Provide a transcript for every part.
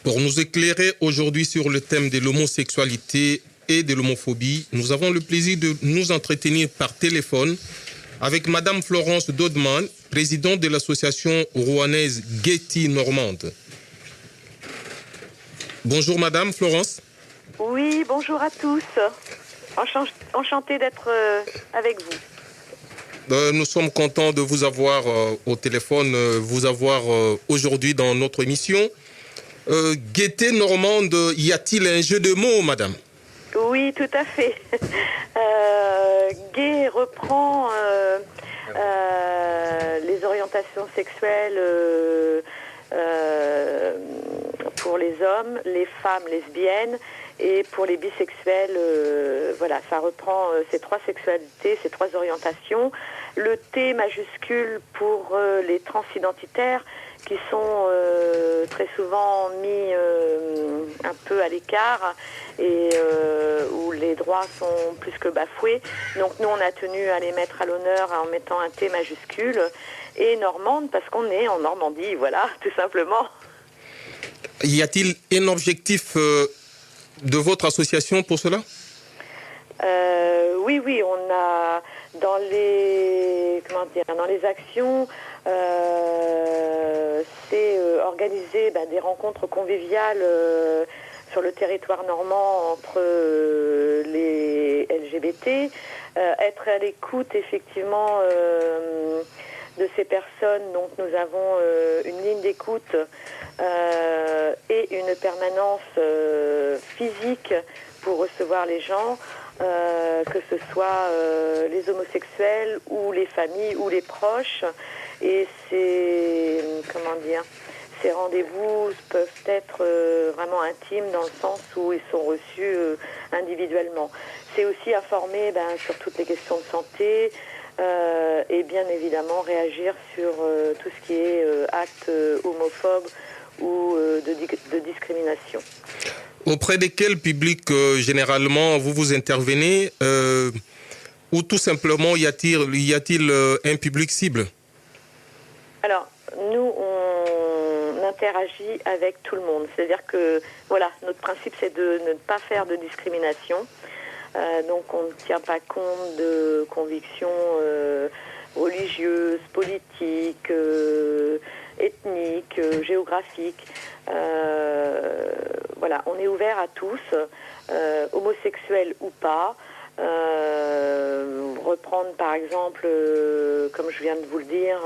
Pour nous éclairer aujourd'hui sur le thème de l'homosexualité et de l'homophobie, nous avons le plaisir de nous entretenir par téléphone avec Madame Florence Dodman, présidente de l'association rouennaise Gaieté Normande. Bonjour Madame Florence. Oui, bonjour à tous. Enchantée d'être avec vous. Nous sommes contents de vous avoir au téléphone, vous avoir aujourd'hui dans notre émission. Gaieté Normande, y a-t-il un jeu de mots, madame? Oui, tout à fait. Gay reprend les orientations sexuelles pour les hommes, les femmes lesbiennes et pour les bisexuels. Voilà, ça reprend ces trois sexualités, ces trois orientations. Le T majuscule pour les transidentitaires qui sont très souvent mis un peu à l'écart et où les droits sont plus que bafoués. Donc nous, on a tenu à les mettre à l'honneur en mettant un T majuscule. Et normande, parce qu'on est en Normandie, voilà, tout simplement. Y a-t-il un objectif de votre association pour cela? Oui, on a dans les actions, c'est organiser des rencontres conviviales sur le territoire normand entre les LGBT, être à l'écoute effectivement de ces personnes. Donc nous avons une ligne d'écoute et une permanence physique pour recevoir les gens, que ce soit les homosexuels ou les familles ou les proches. Et ces rendez-vous peuvent être vraiment intimes dans le sens où ils sont reçus individuellement. C'est aussi informer sur toutes les questions de santé et bien évidemment réagir sur tout ce qui est actes homophobes ou de discrimination. Auprès de quel public généralement vous intervenez ou tout simplement y a-t-il un public cible? Alors, nous, on interagit avec tout le monde. C'est-à-dire que, voilà, notre principe, c'est de ne pas faire de discrimination. Donc, on ne tient pas compte de convictions religieuses, politiques, ethniques, géographiques. Voilà, on est ouvert à tous, homosexuels ou pas. Reprendre, par exemple, comme je viens de vous le dire,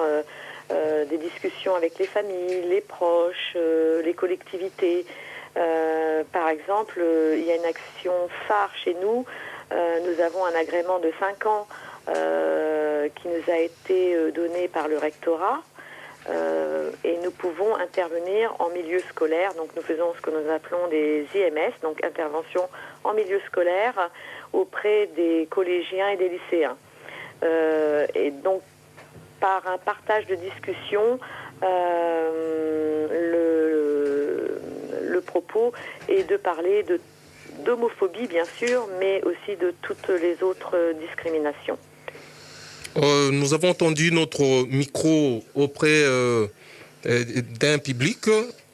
des discussions avec les familles, les proches, les collectivités. Par exemple, il y a une action phare chez nous. Nous avons un agrément de 5 ans qui nous a été donné par le rectorat. Et nous pouvons intervenir en milieu scolaire. Donc nous faisons ce que nous appelons des IMS, donc intervention en milieu scolaire auprès des collégiens et des lycéens. Et donc par un partage de discussion, le propos est de parler d'homophobie bien sûr, mais aussi de toutes les autres discriminations. Nous avons entendu notre micro auprès d'un public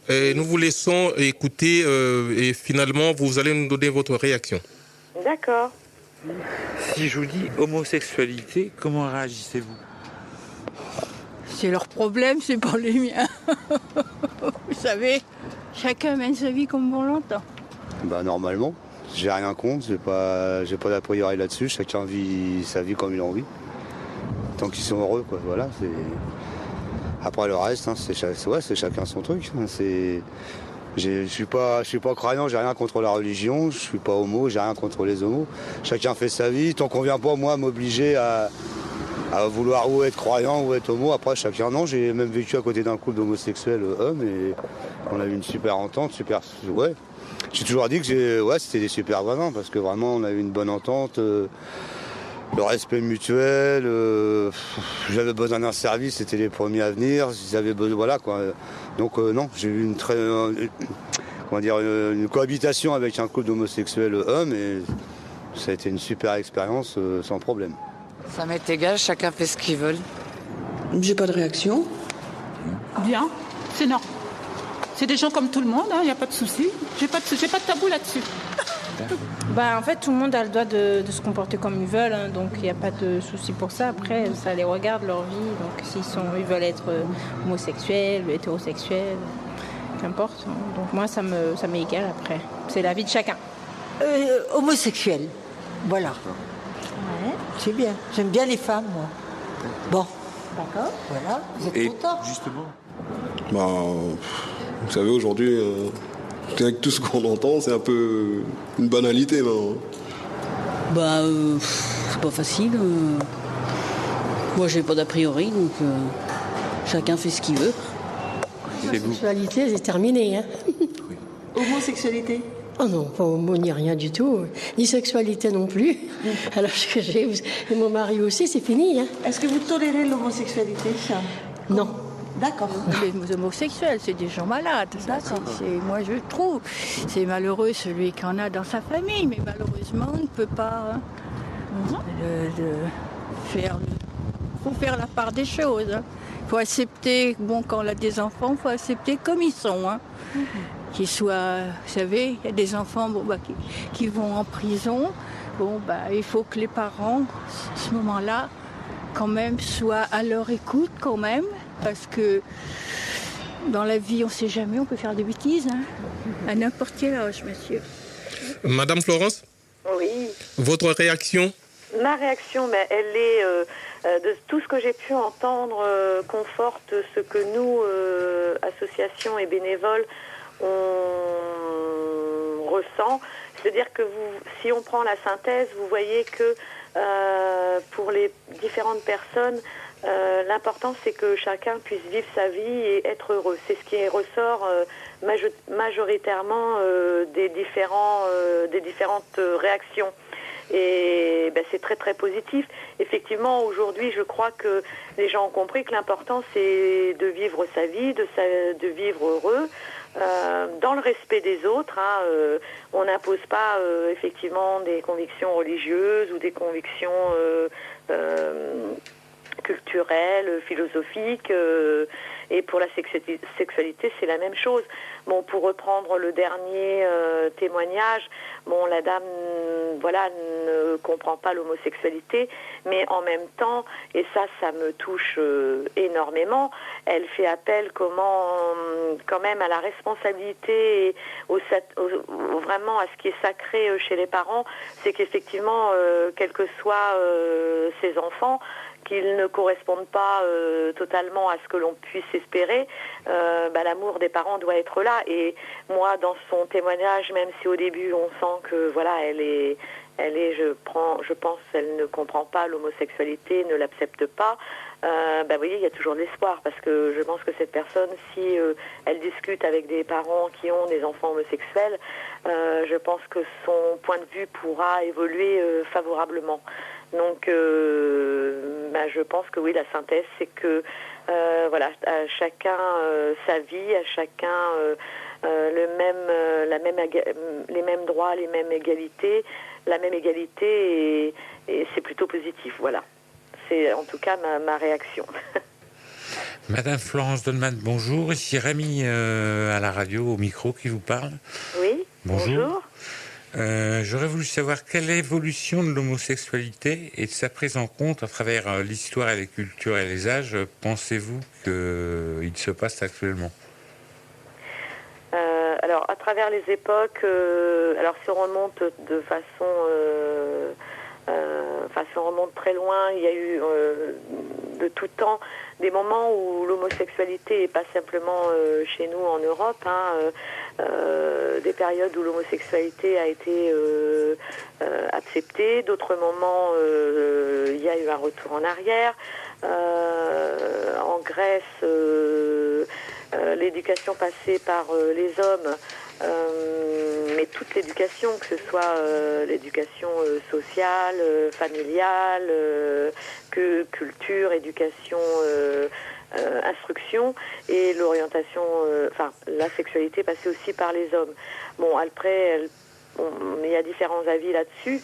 et nous vous laissons écouter et finalement vous allez nous donner votre réaction. D'accord. Si je vous dis homosexualité, comment réagissez-vous? C'est leur problème, c'est pas les miens. Vous savez, chacun mène sa vie comme on l'entend. Normalement, j'ai rien contre, j'ai pas d'a priori là-dessus, chacun vit sa vie comme il en vit. Tant qu'ils sont heureux, quoi, voilà. Après le reste, c'est chacun son truc. Je suis pas croyant, j'ai rien contre la religion, je suis pas homo, j'ai rien contre les homos. Chacun fait sa vie, tant qu'on vient pas moi m'obliger à vouloir ou être croyant ou être homo. Après chacun, non, j'ai même vécu à côté d'un couple d'homosexuels hommes et on a eu une super entente, ouais. J'ai toujours dit que c'était des super voisins parce que vraiment on a eu une bonne entente. Le respect mutuel, j'avais besoin d'un service, c'était les premiers à venir, ils avaient besoin, voilà quoi. Donc non, j'ai eu une cohabitation avec un couple d'homosexuels hommes et ça a été une super expérience sans problème. Ça m'est égal, chacun fait ce qu'il veut. J'ai pas de réaction. Bien, c'est non. C'est des gens comme tout le monde, il n'y a pas de souci. J'ai pas de tabou là-dessus. En fait, tout le monde a le droit de se comporter comme ils veulent, donc il n'y a pas de souci pour ça. Après, ça les regarde leur vie, donc ils veulent être homosexuels, hétérosexuels, qu'importe. Donc moi, ça m'est égal après. C'est la vie de chacun. Homosexuel, voilà. Ouais. C'est bien. J'aime bien les femmes, moi. Bon. D'accord. Voilà, vous êtes content. Justement. Vous savez, aujourd'hui, avec tout ce qu'on entend, c'est un peu une banalité, non? C'est pas facile. Moi, j'ai pas d'a priori, donc chacun fait ce qu'il veut. C'est vous. Sexualité, c'est terminé. Hein. Homosexualité? Oh non, pas homo ni rien du tout. Ni sexualité non plus. Alors que j'ai et mon mari aussi, c'est fini. Hein. Est-ce que vous tolérez l'homosexualité? Non. D'accord. Les homosexuels, c'est des gens malades. Ça, moi, je trouve. C'est malheureux celui qui en a dans sa famille, mais malheureusement, on ne peut pas faire. Il faut faire la part des choses. Il faut accepter, quand on a des enfants, il faut accepter comme ils sont. Qu'ils soient, vous savez, il y a des enfants qui vont en prison. Il faut que les parents, à ce moment-là, quand même, soient à leur écoute quand même. Parce que dans la vie, on ne sait jamais, on peut faire des bêtises, à n'importe quel âge, monsieur. Madame Florence? Oui. Votre réaction? Ma réaction, elle est, de tout ce que j'ai pu entendre, conforte ce que nous, associations et bénévoles, on ressent. C'est-à-dire que si on prend la synthèse, vous voyez que pour les différentes personnes, l'important c'est que chacun puisse vivre sa vie et être heureux. C'est ce qui ressort majoritairement des différentes réactions. Et c'est très très positif. Effectivement, aujourd'hui, je crois que les gens ont compris que l'important c'est de vivre sa vie, de vivre heureux, dans le respect des autres. On n'impose pas effectivement des convictions religieuses ou des convictions culturelles, philosophiques, et pour la sexualité, c'est la même chose. Pour reprendre le dernier témoignage, la dame, ne comprend pas l'homosexualité, mais en même temps, et ça me touche énormément, elle fait appel quand même à la responsabilité et vraiment à ce qui est sacré chez les parents, c'est qu'effectivement, quels que soient ces enfants, qu'ils ne correspondent pas totalement à ce que l'on puisse espérer, l'amour des parents doit être là. Et moi, dans son témoignage, même si au début on sent que je pense, elle ne comprend pas l'homosexualité, ne l'accepte pas. Vous voyez, il y a toujours de l'espoir, parce que je pense que cette personne, si elle discute avec des parents qui ont des enfants homosexuels, je pense que son point de vue pourra évoluer favorablement. Donc, je pense que oui, la synthèse, c'est que à chacun sa vie, à chacun les mêmes droits, les mêmes égalités, la même égalité, et c'est plutôt positif. Voilà, c'est en tout cas ma réaction. Madame Florence Donnemann, bonjour. Ici Rémi à la radio, au micro, qui vous parle. Oui, bonjour. J'aurais voulu savoir quelle est l'évolution de l'homosexualité et de sa prise en compte à travers l'histoire et les cultures et les âges, pensez-vous qu'il se passe actuellement? Alors, à travers les époques, si on remonte de façon... si on remonte très loin, il y a eu de tout temps des moments où l'homosexualité, et pas simplement chez nous en Europe, des périodes où l'homosexualité a été acceptée, d'autres moments il y a eu un retour en arrière. En Grèce, l'éducation passée par les hommes, mais toute l'éducation, que ce soit l'éducation sociale, familiale, que culture, éducation, instruction, et l'orientation, la sexualité passée aussi par les hommes. Après, il y a différents avis là-dessus.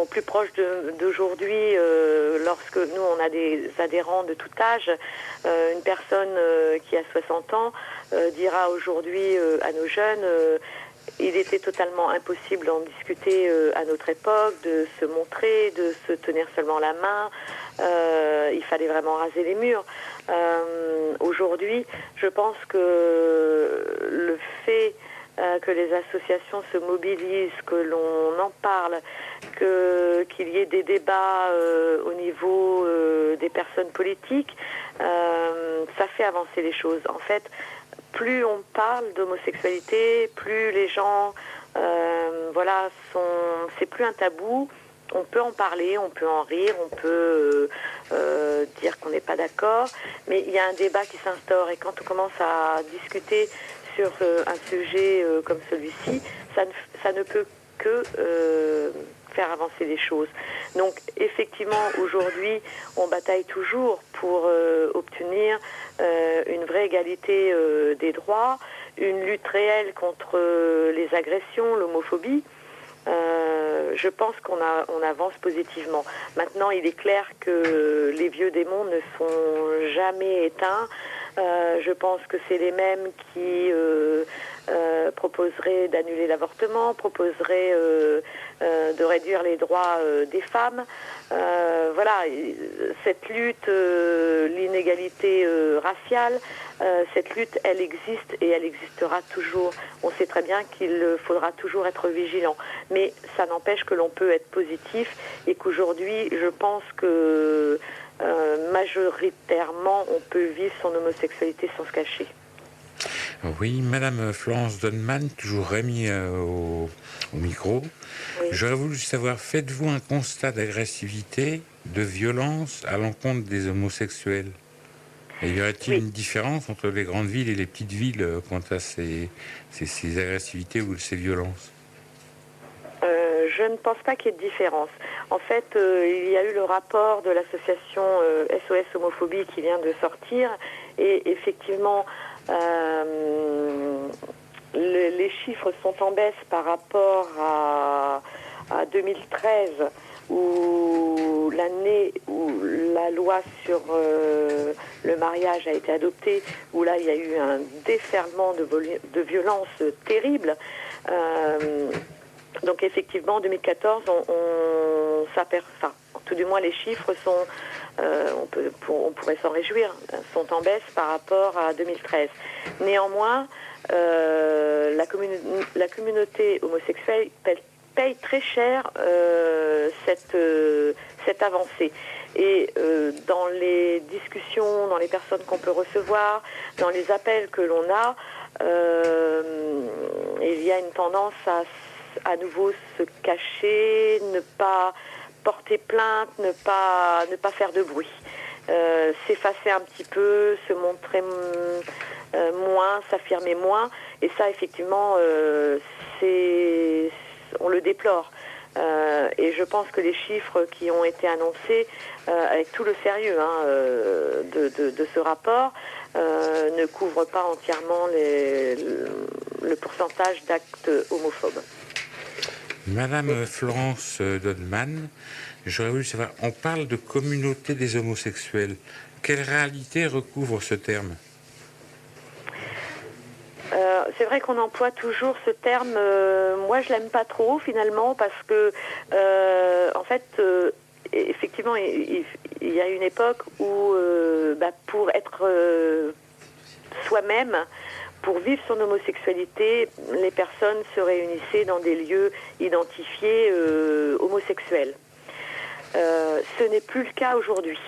plus proche d'aujourd'hui, lorsque nous, on a des adhérents de tout âge, une personne qui a 60 ans dira aujourd'hui à nos jeunes, il était totalement impossible d'en discuter à notre époque, de se montrer, de se tenir seulement la main. Il fallait vraiment raser les murs. Aujourd'hui, je pense que le fait que les associations se mobilisent, que l'on en parle, qu'il y ait des débats au niveau des personnes politiques, ça fait avancer les choses. En fait, plus on parle d'homosexualité, plus les gens, c'est plus un tabou. On peut en parler, on peut en rire, on peut dire qu'on n'est pas d'accord, mais il y a un débat qui s'instaure, et quand on commence à discuter sur un sujet comme celui-ci, ça ne peut que faire avancer les choses. Donc effectivement, aujourd'hui, on bataille toujours pour obtenir une vraie égalité des droits, une lutte réelle contre les agressions, l'homophobie. Je pense qu'on avance positivement. Maintenant, il est clair que les vieux démons ne sont jamais éteints. Je pense que c'est les mêmes qui proposeraient d'annuler l'avortement, proposeraient de réduire les droits des femmes. Cette lutte, l'inégalité raciale, cette lutte, elle existe et elle existera toujours. On sait très bien qu'il faudra toujours être vigilant. Mais ça n'empêche que l'on peut être positif et qu'aujourd'hui, je pense que majoritairement, on peut vivre son homosexualité sans se cacher. Oui, Madame Florence Donnemann, toujours Rémi au micro. Oui. J'aurais voulu savoir, faites-vous un constat d'agressivité, de violence à l'encontre des homosexuels? Et y aurait-il une différence entre les grandes villes et les petites villes quant à ces agressivités ou ces violences? Je ne pense pas qu'il y ait de différence. En fait, il y a eu le rapport de l'association SOS Homophobie qui vient de sortir, et effectivement, les chiffres sont en baisse par rapport à 2013, où l'année où la loi sur le mariage a été adoptée, où là il y a eu un déferlement de violence terrible. Donc effectivement, en 2014, on s'aperçoit, tout du moins les chiffres sont, on pourrait s'en réjouir, sont en baisse par rapport à 2013. Néanmoins, la communauté homosexuelle paye très cher cette avancée. Et dans les discussions, dans les personnes qu'on peut recevoir, dans les appels que l'on a, il y a une tendance à nouveau se cacher, ne pas porter plainte, ne pas faire de bruit, s'effacer un petit peu, se montrer moins, s'affirmer moins, et ça effectivement on le déplore. Et je pense que les chiffres qui ont été annoncés, avec tout le sérieux de ce rapport, ne couvrent pas entièrement le pourcentage d'actes homophobes. Madame Florence Donnemann, j'aurais voulu savoir, on parle de communauté des homosexuels. Quelle réalité recouvre ce terme? C'est vrai qu'on emploie toujours ce terme. Moi, je l'aime pas trop finalement parce que, en fait, effectivement, il y a une époque où, pour être soi-même, pour vivre son homosexualité, les personnes se réunissaient dans des lieux identifiés homosexuels. Ce n'est plus le cas aujourd'hui.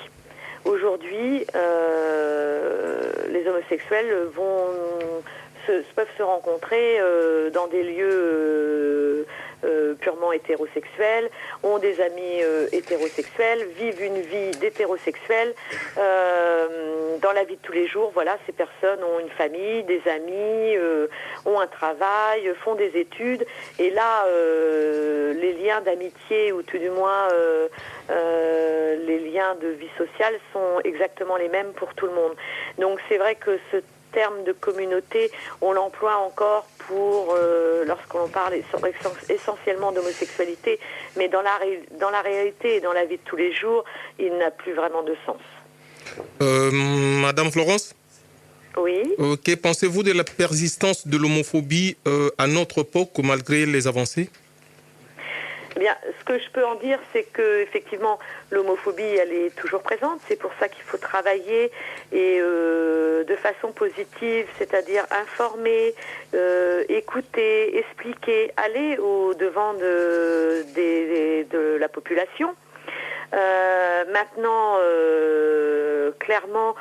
Aujourd'hui, les homosexuels peuvent se rencontrer dans des lieux purement hétérosexuels, ont des amis hétérosexuels, vivent une vie d'hétérosexuels. Dans la vie de tous les jours, voilà, ces personnes ont une famille, des amis, ont un travail, font des études. Et là, les liens d'amitié, ou tout du moins les liens de vie sociale, sont exactement les mêmes pour tout le monde. Donc c'est vrai que ce terme de communauté, on l'emploie encore lorsqu'on parle essentiellement d'homosexualité, mais dans la réalité et dans la vie de tous les jours, il n'a plus vraiment de sens. Madame Florence? Oui. Que pensez-vous de la persistance de l'homophobie à notre époque, malgré les avancées? Eh bien, ce que je peux en dire, c'est que effectivement, l'homophobie, elle est toujours présente. C'est pour ça qu'il faut travailler et de façon positive, c'est-à-dire informer, écouter, expliquer, aller au devant de la population. Maintenant, clairement,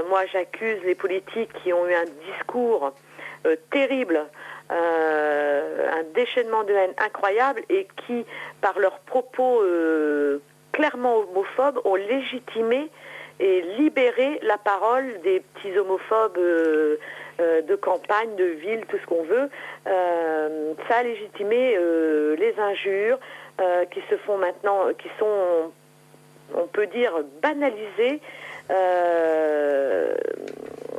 moi, j'accuse les politiques qui ont eu un discours terrible. Un déchaînement de haine incroyable et qui, par leurs propos clairement homophobes, ont légitimé et libéré la parole des petits homophobes de campagne, de ville, tout ce qu'on veut. Ça a légitimé les injures qui se font maintenant, qui sont, on peut dire, banalisées.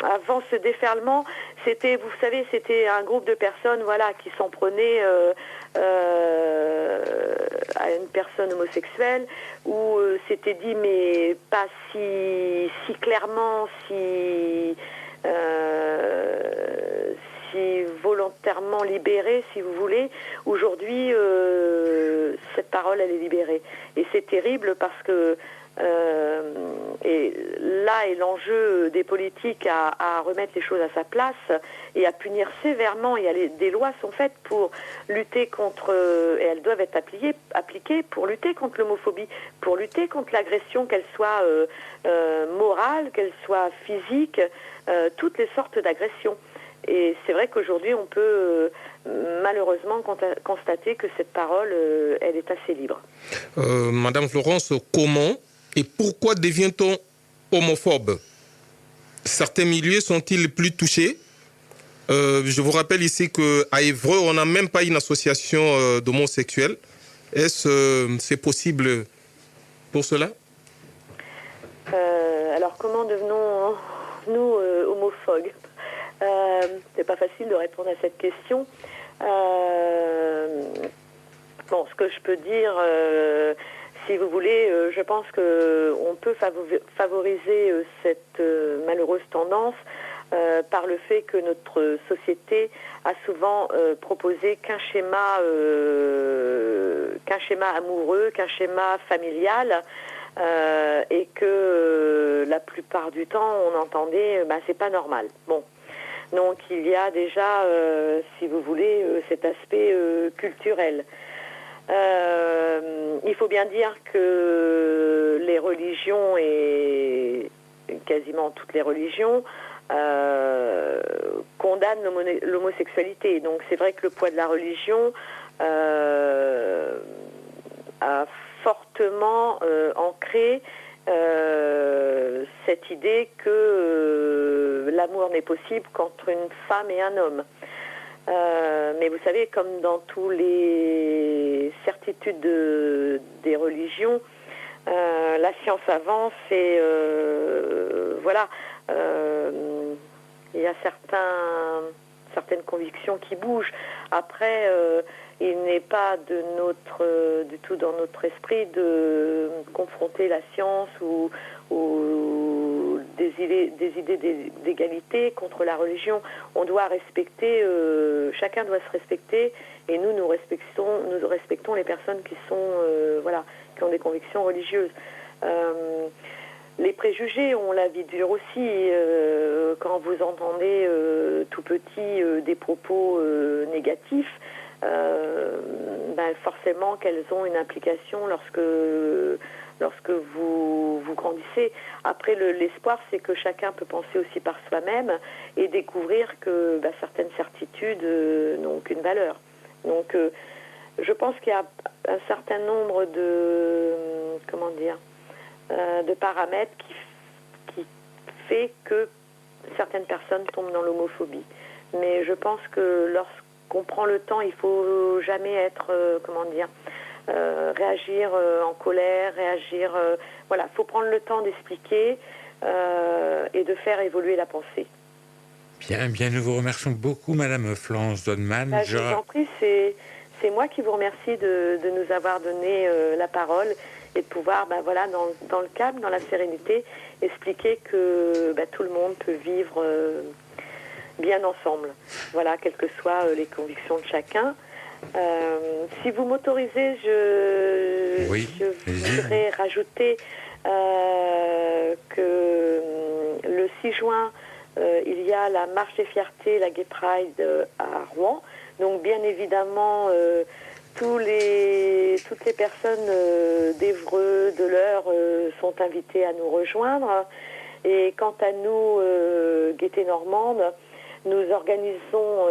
Avant ce déferlement, c'était, vous savez, c'était un groupe de personnes, voilà, qui s'en prenaient à une personne homosexuelle, où c'était dit, mais pas si clairement, si volontairement libérée, si vous voulez. Aujourd'hui, cette parole, elle est libérée. Et c'est terrible parce que et là est l'enjeu des politiques à remettre les choses à sa place et à punir sévèrement. Il y a des lois sont faites pour lutter contre, et elles doivent être appliquées pour lutter contre l'homophobie, pour lutter contre l'agression, qu'elle soit morale, qu'elle soit physique, toutes les sortes d'agressions. Et c'est vrai qu'aujourd'hui, on peut malheureusement constater que cette parole, elle est assez libre. Madame Florence, comment et pourquoi devient-on homophobe? Certains milieux sont-ils plus touchés? Je vous rappelle ici qu'à Évreux, on n'a même pas une association d'homosexuels. Est-ce c'est possible pour cela? Alors, comment devenons-nous homophobes? C'est pas facile de répondre à cette question. Bon, ce que je peux dire, si vous voulez, je pense qu'on peut favoriser cette malheureuse tendance par le fait que notre société a souvent proposé qu'un schéma amoureux, qu'un schéma familial, et que la plupart du temps, on entendait, c'est pas normal. Bon. Donc il y a déjà, si vous voulez, cet aspect culturel. Il faut bien dire que les religions, et quasiment toutes les religions, condamnent l'homosexualité. Donc c'est vrai que le poids de la religion a fortement ancré cette idée que l'amour n'est possible qu'entre une femme et un homme. Mais vous savez, comme dans tous les certitudes des religions, la science avance et voilà, il y a certaines convictions qui bougent. Après, il n'est pas du tout dans notre esprit de confronter la science ou des idées d'égalité contre la religion. On doit respecter, chacun doit se respecter, et nous respectons les personnes qui sont, qui ont des convictions religieuses. Les préjugés ont la vie dure aussi. Quand vous entendez tout petit des propos négatifs, forcément qu'elles ont une implication lorsque vous grandissez. Après, l'espoir, c'est que chacun peut penser aussi par soi-même et découvrir que certaines certitudes n'ont aucune valeur. Donc, je pense qu'il y a un certain nombre de paramètres qui fait que certaines personnes tombent dans l'homophobie. Mais je pense que lorsqu'on prend le temps, il faut jamais être, réagir en colère, réagir... il faut prendre le temps d'expliquer et de faire évoluer la pensée. Bien, nous vous remercions beaucoup, Madame Florence Donnemann. Je vous en prie, c'est moi qui vous remercie de nous avoir donné la parole et de pouvoir, dans le calme, dans la sérénité, expliquer que tout le monde peut vivre bien ensemble. Voilà, quelles que soient les convictions de chacun. Si vous m'autorisez, je voudrais rajouter que le 6 juin, il y a la marche des fiertés, la Gay Pride à Rouen. Donc bien évidemment, toutes les personnes d'Évreux, de l'Eure sont invitées à nous rejoindre. Et quant à nous, Gaieté Normande, nous organisons,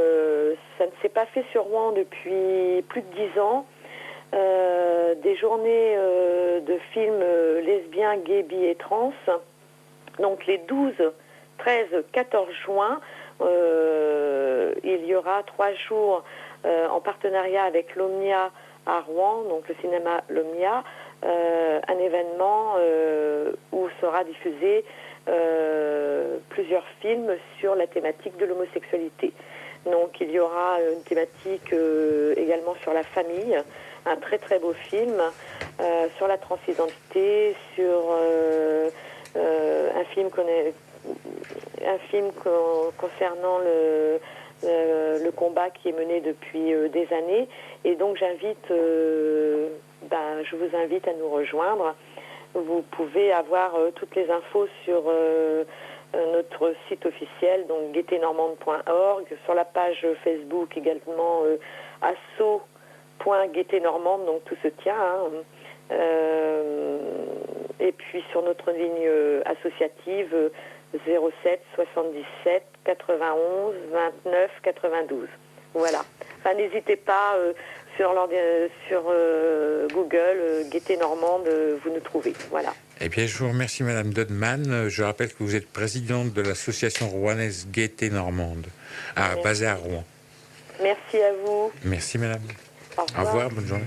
ça ne s'est pas fait sur Rouen depuis plus de 10 ans, des journées de films lesbiens, gays, bi et trans. Donc les 12, 13, 14 juin, il y aura 3 jours en partenariat avec l'Omnia à Rouen, donc le cinéma l'Omnia, un événement où sera diffusé plusieurs films sur la thématique de l'homosexualité. Donc il y aura une thématique également sur la famille, un très très beau film sur la transidentité, sur un film concernant le combat qui est mené depuis des années. Et donc je vous invite à nous rejoindre. Vous pouvez avoir toutes les infos sur notre site officiel, donc gaieténormande.org, sur la page Facebook également asso.gaieténormande, donc tout se tient. Et puis sur notre ligne associative 07 77 91 29 92. Voilà. Enfin, n'hésitez pas sur Google, Gaieté Normande, vous nous trouvez. Voilà. Eh bien, je vous remercie, Madame Donnemann. Je rappelle que vous êtes présidente de l'association rouennaise Gaieté Normande, basée à Rouen. Merci à vous. Merci, Madame. Au revoir, bonne journée.